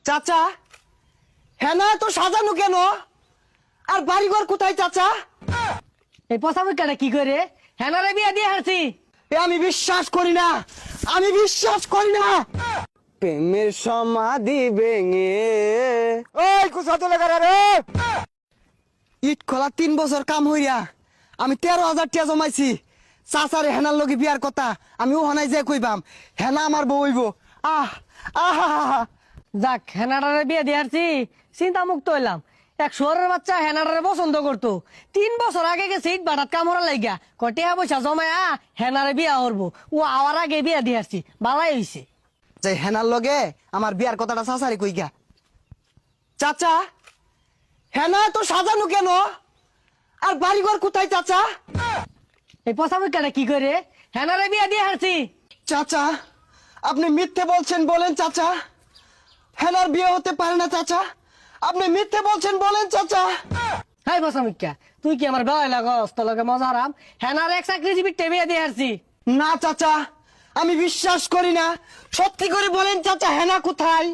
চাচা হেনা তো সাজানো কেন? আর বাড়িঘর কোথায় চাচা? এই পচামুখাটা কি করে হেনারে বিয়া দিয়ে হারছি? আমি বিশ্বাস করি না, আমি বিশ্বাস করি না। প্রেমের সমাধি ভেঙে ওই কুসাতে লাগা রে। ইট খোলা 3 বছর কাম হইয়া আমি 13,000 টাকা জমাইছি। চাচারে হেনার লগে বিয়ার কথা আমি ওখানে যাই কইবাম হেনা আমার বউ হইব। আহ আহা যাক হেনাডারে বিয়া দিয়ে হারছি, চিন্তা মুক্ত হইলাম। এক শহরের বাচ্চা হেনাডারে পছন্দ করতো, 3 বছর আগে গেছে ইট বাটাত কামড়া লাগিয়া কটিয়া পয়সা জমায়া হেনারে বিয়া করবো। ও আওয়ার আগে বিয়া দিয়ে হারছি, বালাই হইছে। যে হেনার লগে আমার বিয়ার কথাটা চাচারে কই গা। চাচা হেনা তো সাজানো কেন? আর বাড়িঘর কোথায় চাচা? এই পচামুখাটা কি করে হেনারে বিয়া দিয়ে হারছি? চাচা আপনি মিথ্যে বলছেন, বলেন চাচা। হেনার বিয়ে হতে পারে না চাচা, আপনি মিথ্যে বলছেন, বলেন চাচা। হাই পচামুখা, তুই কি আমার বেলায় লাগস? তোর লগে মজা হারাম। হেনার এক চাকরিজীবী বিয়া দিয়ে হারছি। না চাচা আমি বিশ্বাস করি না, সত্যি করে বলেন চাচা হেনা কোথায়?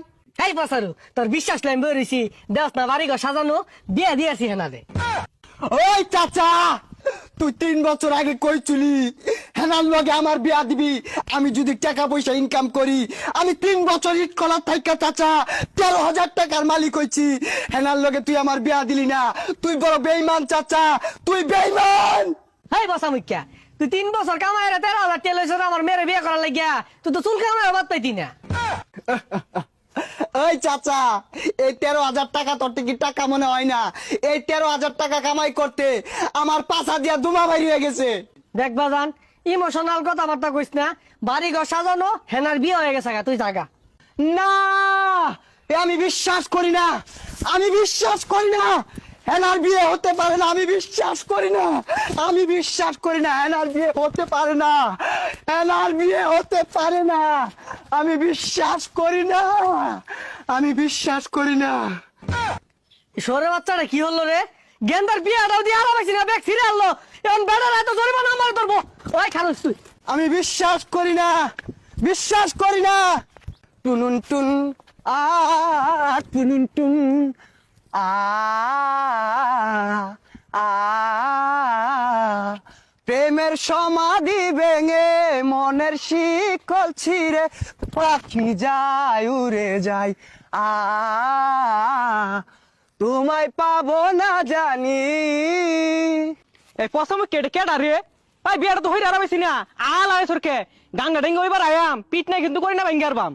এই পচারু, তোর বিশ্বাস লাইন বেরিয়েছি, দেখ না বাড়ি ঘর সাজানো, বিয়া দিয়েছি হেনারে। ওই চাচা তুই 3 বছর আগে কইছিলি হেনার লগে আমার বিয়া দিবি। আমি যদি টাকা পয়সা ইনকাম করি, আমি 3 বছর ইট কলার থাইকা চাচা 13,000 টাকার মালিক হইছি। হেনার লগে তুই আমার বিয়া দিলি না, তুই বড় বেঈমান চাচা, তুই বেঈমান। হাই পচামুখা, তুই 3 বছর কামাই 13,000 টাকা লইছ আমার মেয়ের বিয়ে করার লাগিয়া, তুই তো চুল কামাই বাদ পাইতি না। ওই চাচা এই 13,000 টাকা তোর কি টাকা মনে হয় না? এই 13,000 টাকা কামাই করতে আমার পাছা দিয়া দুমা বাইরে হয়ে গেছে। দেখ বাজান, ইমোশনাল কথাবার্তা কইস না। বাড়ি ঘর সাজানো, হেনার বিয়ে হয়ে গেছে, তুই জাগা। না আমি বিশ্বাস করি না, আমি বিশ্বাস করি না। হেনার বিয়ে হতে পারে না, আমি বিশ্বাস করি না, আমি বিশ্বাস করি না। হেনার বিয়ে হতে পারে না, হেনার বিয়ে হতে পারে না, আমি বিশ্বাস করি না, আমি বিশ্বাস করি না। শহরের বাচ্চাটা কি হলো রে? গেন্দার বিয়াটাও দিয়ে আরামাইছি না, ব্যাগ ছিঁড়ে আনলো। এখন বেড়ার এত জরিমানা আমার ধরবো। ওই খারুস তুই। আমি বিশ্বাস করি না, বিশ্বাস করি না। টুনুন টুন আ টুনুন টুন আ আ প্রেমের সমাধি ভেঙে মনের শিকল ছিঁড়ে পাখি যায় উড়ে যায়। আ তোমায় পাবো না জানি। এই পছন্দ কেটে কেডা রে? ভাই বিয়াটা তো হইরে আরামাইছি না, আল আয় সরকে গাঙ্গা ডেঙ্গা ওইবার আয়াম পিট নাই কিন্তু করি না ভাঙ্গার বাম।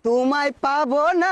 তোমায় পাবো না